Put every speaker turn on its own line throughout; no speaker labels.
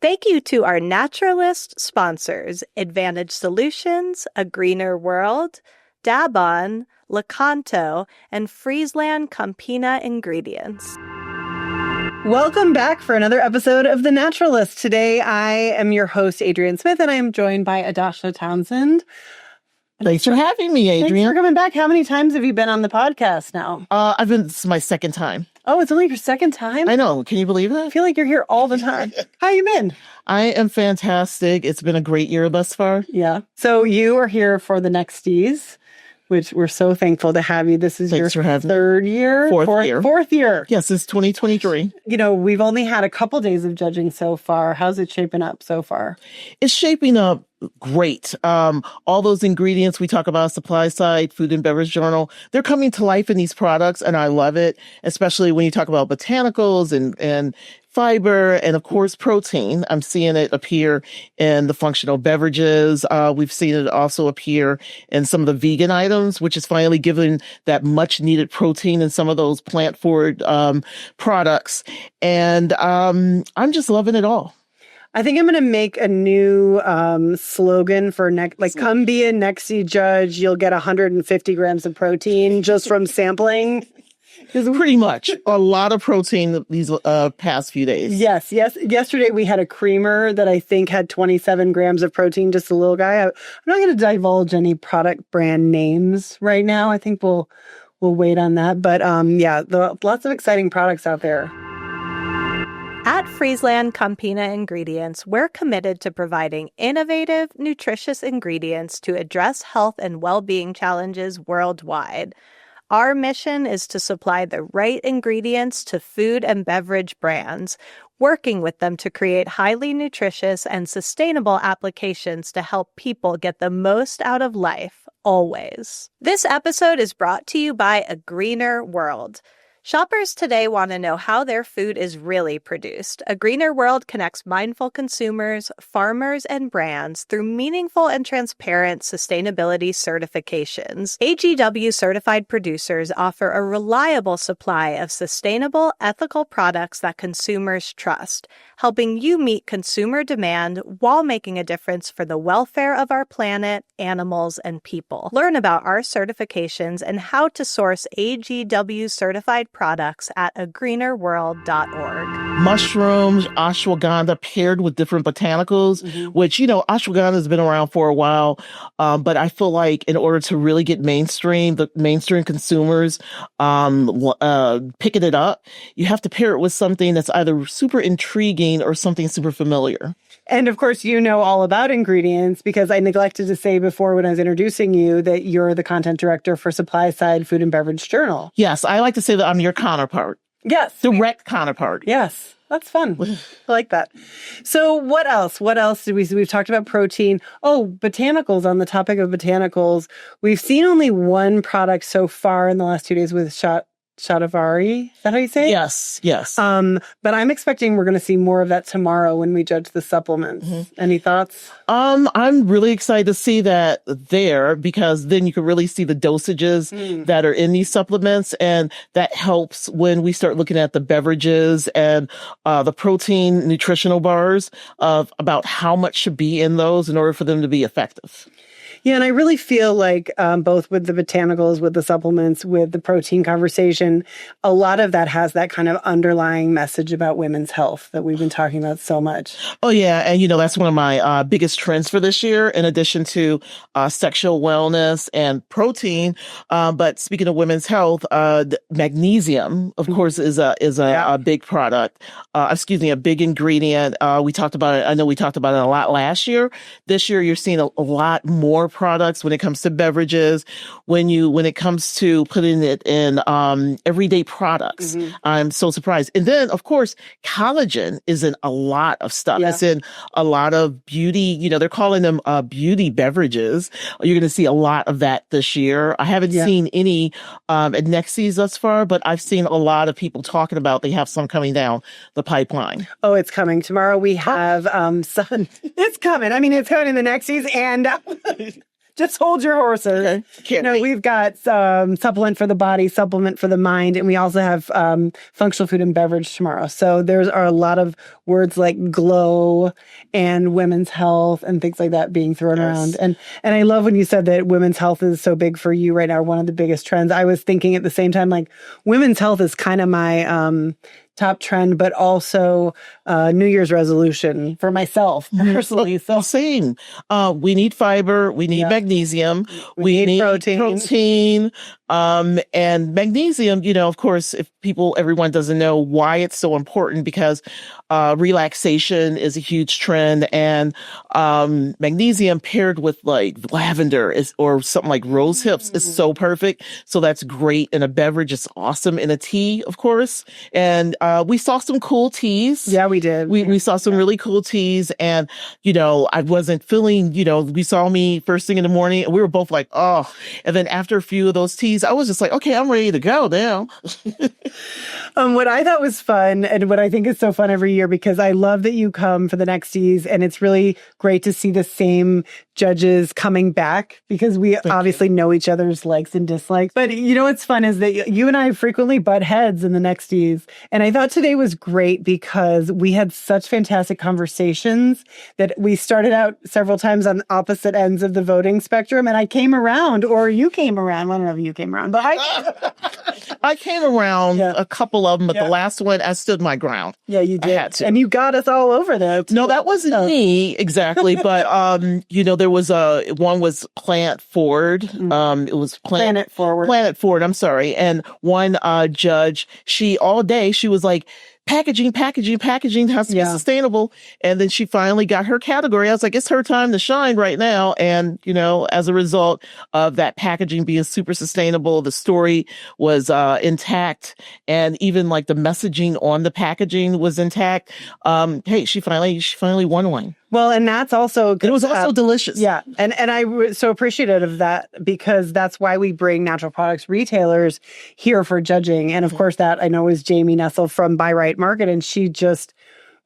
Thank you to our naturalist sponsors, Advantage Solutions, A Greener World, Daabon, Lakanto, and FrieslandCampina Ingredients.
Welcome back for another episode of The Naturalist. Today, I am your host, Adrienne Smith, and I am joined by Audarshia Townsend.
Thanks for having me, Adrienne.
Thanks for coming back. How many times have you been on the podcast now?
This is my second time.
Oh, it's only your second time?
I know. Can you believe that?
I feel like you're here all the time. How you been?
I am fantastic. It's been a great year thus far.
Yeah. So you are here for the NEXTYs, which we're so thankful to have you. This is your third year? Fourth year.
Yes, it's 2023.
You know, we've only had a couple days of judging so far. How's it shaping up so far?
It's shaping up great. All those ingredients we talk about, SupplySide, Food and Beverage Journal, they're coming to life in these products, and I love it, especially when you talk about botanicals and fiber and, of course, protein. I'm seeing it appear in the functional beverages. We've seen it also appear in some of the vegan items, which is finally giving that much needed protein in some of those plant forward products. And I'm just loving it all.
I think I'm going to make a new slogan for come be a NEXTY judge. You'll get 150 grams of protein just from sampling.
Pretty much. A lot of protein these past few days.
Yes. Yesterday we had a creamer that I think had 27 grams of protein, just a little guy. I'm not going to divulge any product brand names right now. I think we'll wait on that. But lots of exciting products out there.
At FrieslandCampina Ingredients, we're committed to providing innovative, nutritious ingredients to address health and well-being challenges worldwide. Our mission is to supply the right ingredients to food and beverage brands, working with them to create highly nutritious and sustainable applications to help people get the most out of life, always. This episode is brought to you by A Greener World. Shoppers today want to know how their food is really produced. A Greener World connects mindful consumers, farmers, and brands through meaningful and transparent sustainability certifications. AGW certified producers offer a reliable supply of sustainable, ethical products that consumers trust, helping you meet consumer demand while making a difference for the welfare of our planet, animals, and people. Learn about our certifications and how to source AGW certified products at agreenerworld.org.
Mushrooms, ashwagandha paired with different botanicals, which, ashwagandha has been around for a while. But I feel like in order to really get the mainstream consumers picking it up, you have to pair it with something that's either super intriguing or something super familiar.
And of course, you know all about ingredients because I neglected to say before when I was introducing you that you're the content director for SupplySide Food and Beverage Journal.
Yes, I like to say that I'm your counterpart.
Yes.
Direct counterpart.
Yes. That's fun. I like that. So what else? Did we see? We've talked about protein. Oh, botanicals. On the topic of botanicals, we've seen only one product so far in the last 2 days with Shatavari. Is that how you say it?
Yes.
But I'm expecting we're going to see more of that tomorrow when we judge the supplements. Any thoughts?
I'm really excited to see that there because then you can really see the dosages that are in these supplements. And that helps when we start looking at the beverages and the protein nutritional bars of about how much should be in those in order for them to be effective.
Yeah, and I really feel like both with the botanicals, with the supplements, with the protein conversation, a lot of that has that kind of underlying message about women's health that we've been talking about so much.
Oh, yeah. And, that's one of my biggest trends for this year, in addition to sexual wellness and protein. But speaking of women's health, magnesium, of course, is a big product. A big ingredient. We talked about it. I know we talked about it a lot last year. This year, you're seeing a lot more products when it comes to beverages, when it comes to putting it in everyday products. I'm so surprised. And then, of course, collagen is in a lot of stuff. Yeah. It's in a lot of beauty, they're calling them beauty beverages. You're going to see a lot of that this year. I haven't seen any at NEXTYs thus far, but I've seen a lot of people talking about they have some coming down the pipeline.
Oh, it's coming. Tomorrow we have some. It's coming. I mean, it's coming in the NEXTYs and Just hold your horses.
Okay.
We've got supplement for the body, supplement for the mind, and we also have functional food and beverage tomorrow. So there are a lot of words like glow and women's health and things like that being thrown around. And I love when you said that women's health is so big for you right now, one of the biggest trends. I was thinking at the same time, like, women's health is kind of my top trend, but also New Year's resolution for myself personally. So
same. We need fiber. We need magnesium. We need protein. And magnesium, of course, if everyone doesn't know why it's so important, because relaxation is a huge trend, and magnesium paired with like lavender or something like rose hips is so perfect. So that's great in a beverage. It's awesome in a tea, of course. And we saw some cool teas.
Yeah, we did.
We saw some really cool teas, and I wasn't feeling, we saw me first thing in the morning, and we were both like, oh. And then after a few of those teas, I was just like, okay, I'm ready to go now.
What I thought was fun, and what I think is so fun every year, because I love that you come for the NEXTYs, and it's really great to see the same judges coming back, because we obviously know each other's likes and dislikes. But what's fun is that you and I frequently butt heads in the NEXTYs. And I thought today was great because we had such fantastic conversations that we started out several times on opposite ends of the voting spectrum. And I came around, or you came around. I don't know if you came around, but
I came around a couple of them, but the last one, I stood my ground.
Yeah, you did.
I had to.
And you got us all over that.
No, that wasn't me exactly. But, there was one was Plant Forward. It was
Planet Forward.
Planet Forward. I'm sorry. And one judge, all day, she was like, packaging has to be sustainable. And then she finally got her category. I was like, it's her time to shine right now. And, as a result of that packaging being super sustainable, the story was intact. And even like the messaging on the packaging was intact. Hey, she finally won one.
Well, and that's also good.
It was also delicious.
Yeah. And I was so appreciative of that, because that's why we bring natural products retailers here for judging. And of course, that I know is Jamie Nessel from Buy Right Market, and she just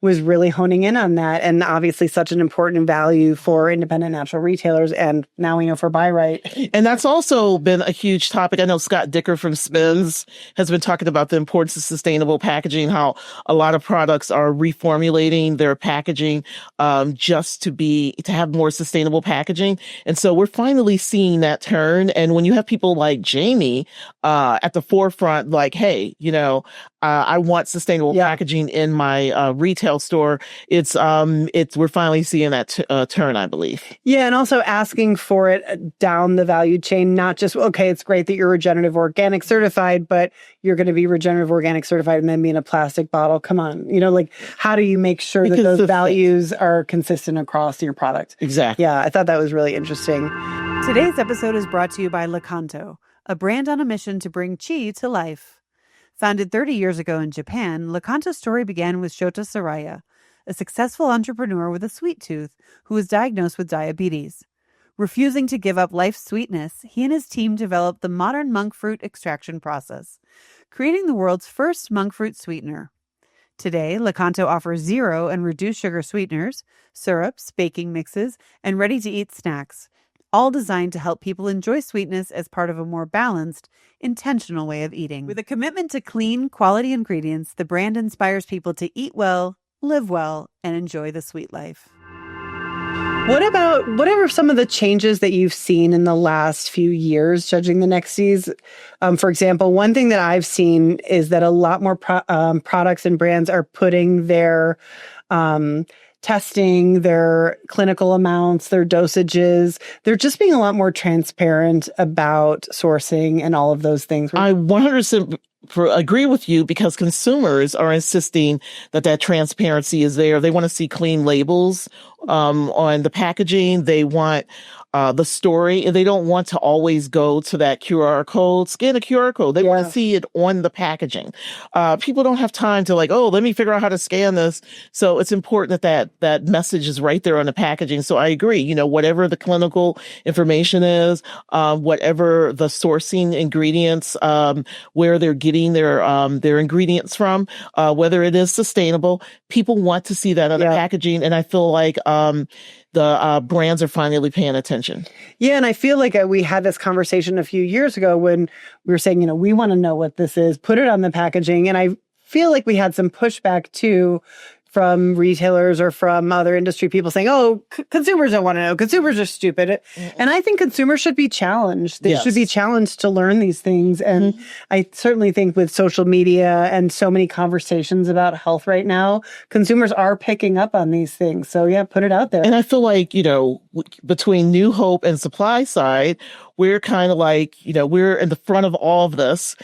was really honing in on that, and obviously such an important value for independent natural retailers, and now we know for Buy Right.
And that's also been a huge topic. I know Scott Dicker from Spins has been talking about the importance of sustainable packaging, how a lot of products are reformulating their packaging just to have more sustainable packaging. And so we're finally seeing that turn. And when you have people like Jamie at the forefront, like, hey, I want sustainable packaging in my retail store. We're finally seeing that turn, I believe.
Yeah, and also asking for it down the value chain, not just, okay, it's great that you're regenerative organic certified, but you're going to be regenerative organic certified and then be in a plastic bottle. Come on. How do you make sure that those values are consistent across your product?
Exactly.
Yeah, I thought that was really interesting.
Today's episode is brought to you by Lakanto, a brand on a mission to bring chi to life. Founded 30 years ago in Japan, Lakanto's story began with Shota Saraya, a successful entrepreneur with a sweet tooth who was diagnosed with diabetes. Refusing to give up life's sweetness, he and his team developed the modern monk fruit extraction process, creating the world's first monk fruit sweetener. Today, Lakanto offers 0 and reduced sugar sweeteners, syrups, baking mixes, and ready-to-eat snacks, all designed to help people enjoy sweetness as part of a more balanced, intentional way of eating. With a commitment to clean, quality ingredients, the brand inspires people to eat well, live well, and enjoy the sweet life.
What are some of the changes that you've seen in the last few years judging the NEXTYs? For example, one thing that I've seen is that a lot more products and brands are putting their testing, their clinical amounts, their dosages. They're just being a lot more transparent about sourcing and all of those things.
I 100% agree with you, because consumers are insisting that transparency is there. They want to see clean labels on the packaging. They want the story, and they don't want to always go to that QR code, scan a QR code. They want to see it on the packaging. People don't have time to let me figure out how to scan this. So it's important that message is right there on the packaging. So I agree, whatever the clinical information is, whatever the sourcing ingredients, where they're getting their ingredients from, whether it is sustainable, people want to see that on the packaging. And I feel like, the brands are finally paying attention.
Yeah, and I feel like we had this conversation a few years ago when we were saying, we want to know what this is, put it on the packaging. And I feel like we had some pushback too from retailers or from other industry people saying, consumers don't want to know. Consumers are stupid. Mm-hmm. And I think consumers should be challenged. They should be challenged to learn these things. And I certainly think with social media and so many conversations about health right now, consumers are picking up on these things. So yeah, put it out there.
And I feel like, between New Hope and SupplySide, we're kind of like, we're in the front of all of this.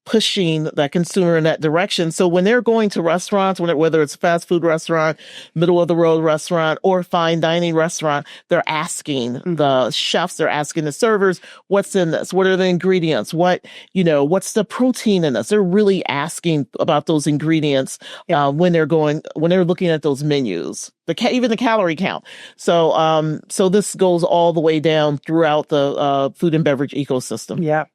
Pushing that consumer in that direction. So when they're going to restaurants, whether it's a fast food restaurant, middle of the road restaurant, or fine dining restaurant, they're asking the chefs, they're asking the servers, what's in this? What are the ingredients? What's the protein in this? They're really asking about those ingredients when they're looking at those menus. Even the calorie count. So this goes all the way down throughout the food and beverage ecosystem.
Yeah.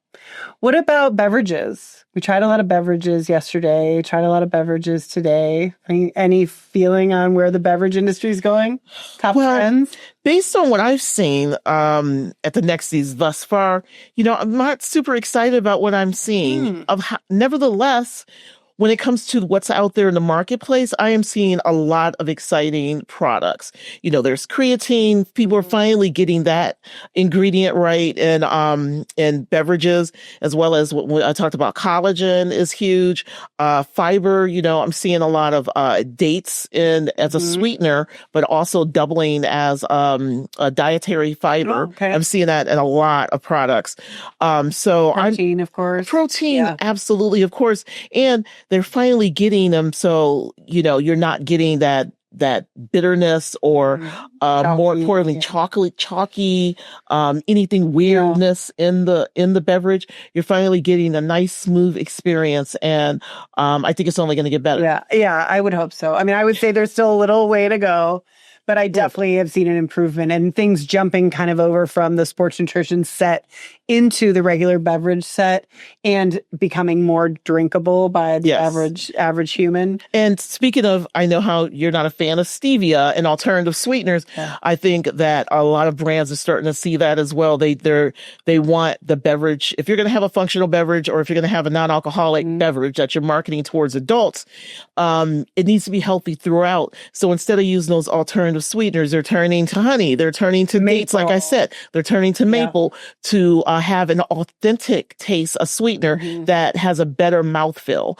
What about beverages? We tried a lot of beverages yesterday, tried a lot of beverages today. Any feeling on where the beverage industry is going? Top trends?
Based on what I've seen at the NEXTYs thus far, I'm not super excited about what I'm seeing. Nevertheless, when it comes to what's out there in the marketplace, I am seeing a lot of exciting products. There's creatine. People are finally getting that ingredient right in beverages, as well as what I talked about. Collagen is huge. Fiber, I'm seeing a lot of dates as a sweetener, but also doubling as a dietary fiber.
Okay.
I'm seeing that in a lot of products.
Protein, of course.
Protein, absolutely, of course. And they're finally getting them, so you're not getting that bitterness or more importantly chalky anything weirdness in the beverage. You're finally getting a nice smooth experience, and I think it's only going to get better.
Yeah, I would hope so. I would say there's still a little way to go, but I definitely have seen an improvement and things jumping kind of over from the sports nutrition set into the regular beverage set and becoming more drinkable by the average human.
And speaking of, I know how you're not a fan of stevia and alternative sweeteners. Yeah. I think that a lot of brands are starting to see that as well. They want the beverage. If you're going to have a functional beverage, or if you're going to have a non-alcoholic beverage that you're marketing towards adults, it needs to be healthy throughout. So instead of using those alternative sweeteners, they're turning to honey, they're turning to dates, like I said, they're turning to maple to have an authentic taste, a sweetener that has a better mouthfeel,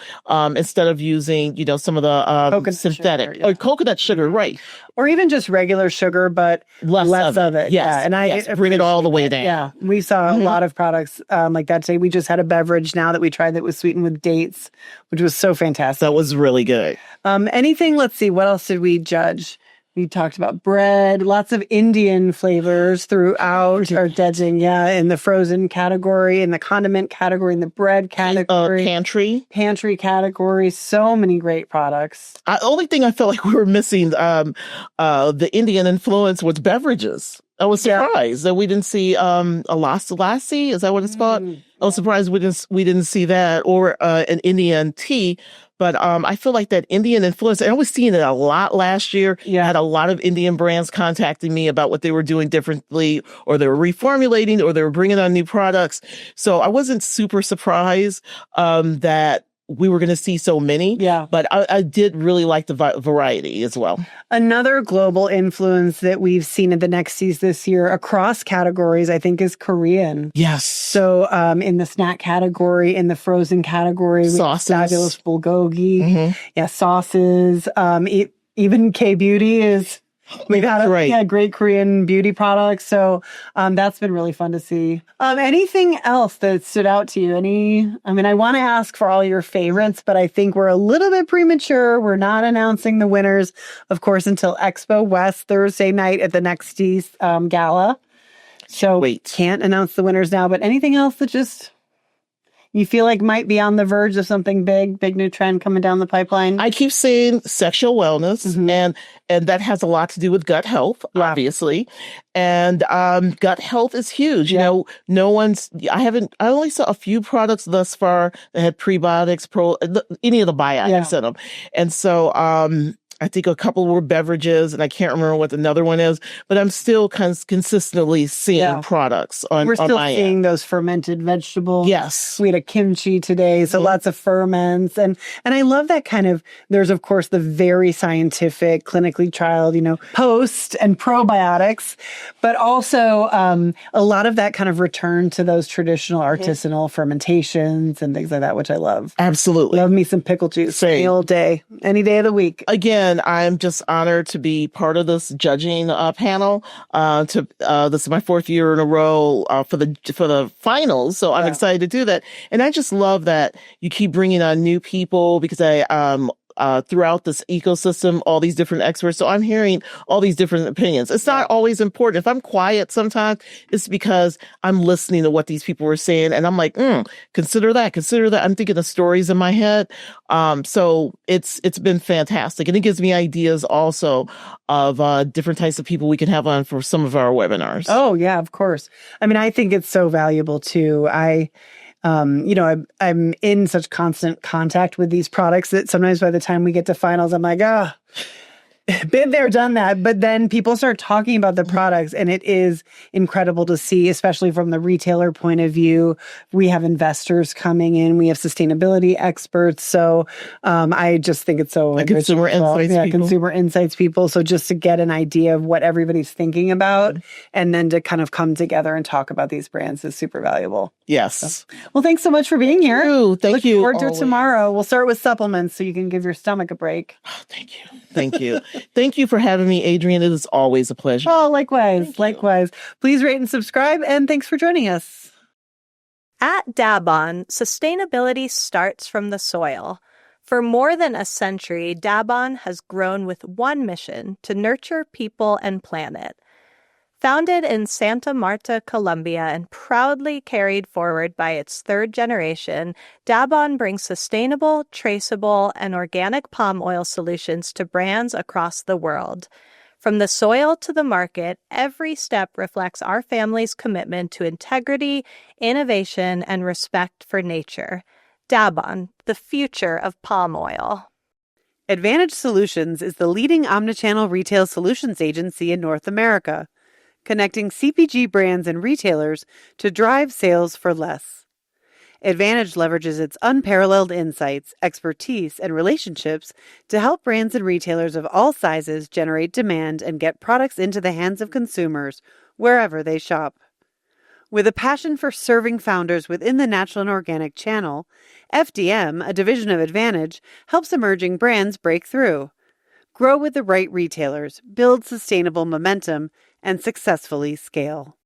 instead of using, some of the synthetic or coconut sugar, right?
Or even just regular sugar, but less of it.
Yes.
Yeah. And I
bring it all the way down.
Yeah. We saw a lot of products like that today. We just had a beverage now that we tried that was sweetened with dates, which was so fantastic.
That was really good.
Anything, let's see, what else did we judge? We talked about bread, lots of Indian flavors throughout our judging. Yeah, in the frozen category, in the condiment category, in the bread category. Pantry category. So many great products.
The only thing I felt like we were missing the Indian influence was beverages. I was surprised that we didn't see a lassi. Is that what it's called? I was surprised we didn't see that, or an Indian tea. But I feel like that Indian influence, I was seeing it a lot last year. I had a lot of Indian brands contacting me about what they were doing differently, or they were reformulating, or they were bringing on new products. So I wasn't super surprised that we were going to see so many. Yeah. But I did really like the variety as well.
Another global influence that we've seen at the NEXTYs this year across categories, I think, is Korean.
Yes.
So in the snack category, in the frozen category,
sauces.
Fabulous bulgogi. Yeah, sauces. Even K-Beauty is... We've had great Korean beauty products, so that's been really fun to see. Anything else that stood out to you? I want to ask for all your favorites, but I think we're a little bit premature. We're not announcing the winners, of course, until Expo West Thursday night at the NEXTY's gala. So can't announce the winners now, but anything else that just... you feel like might be on the verge of something big new trend coming down the pipeline?
I keep saying sexual wellness, and that has a lot to do with gut health, obviously. And gut health is huge. You know, I only saw a few products thus far that had prebiotics, any of the biotics in them. And so I think a couple were beverages, and I can't remember what another one is, but I'm still consistently seeing products on
We're still
my
seeing
end.
those fermented vegetables.
Yes.
We had a kimchi today, so lots of ferments. And I love that kind of, there's of course the very scientific, clinically trialed, post and probiotics, but also a lot of that kind of return to those traditional artisanal fermentations and things like that, which I love.
Absolutely.
Love me some pickle juice
Same.
all day, any day of the week.
Again, I'm just honored to be part of this judging panel. This is my 4th year in a row for the finals, so I'm excited to do that. And I just love that you keep bringing on new people because throughout this ecosystem, all these different experts. So I'm hearing all these different opinions. It's not always important. If I'm quiet sometimes, it's because I'm listening to what these people were saying. And I'm like, consider that. I'm thinking of stories in my head. So it's been fantastic. And it gives me ideas also of different types of people we can have on for some of our webinars.
Oh, yeah, of course. I mean, I think it's so valuable too. I'm in such constant contact with these products that sometimes by the time we get to finals, I'm like, been there, done that. But then people start talking about the products, and it is incredible to see, especially from the retailer point of view. We have investors coming in. We have sustainability experts. So I just think it's so
consumer insights people.
Consumer insights people. So just to get an idea of what everybody's thinking about, and then to kind of come together and talk about these brands is super valuable.
Yes.
Well, thanks so much for being here.
Thank you.
Look forward to it tomorrow. We'll start with supplements so you can give your stomach a break.
Oh, thank you. Thank you. Thank you for having me, Adrienne. It is always a pleasure.
Oh, likewise. Likewise. Please rate and subscribe, and thanks for joining us.
At Daabon, sustainability starts from the soil. For more than a century, Daabon has grown with one mission: to nurture people and planet. Founded in Santa Marta, Colombia, and proudly carried forward by its 3rd generation, Daabon brings sustainable, traceable, and organic palm oil solutions to brands across the world. From the soil to the market, every step reflects our family's commitment to integrity, innovation, and respect for nature. Daabon, the future of palm oil.
Advantage Solutions is the leading omnichannel retail solutions agency in North America, connecting CPG brands and retailers to drive sales for less. Advantage leverages its unparalleled insights, expertise, and relationships to help brands and retailers of all sizes generate demand and get products into the hands of consumers wherever they shop. With a passion for serving founders within the natural and organic channel, FDM, a division of Advantage, helps emerging brands break through, grow with the right retailers, build sustainable momentum, and successfully scale.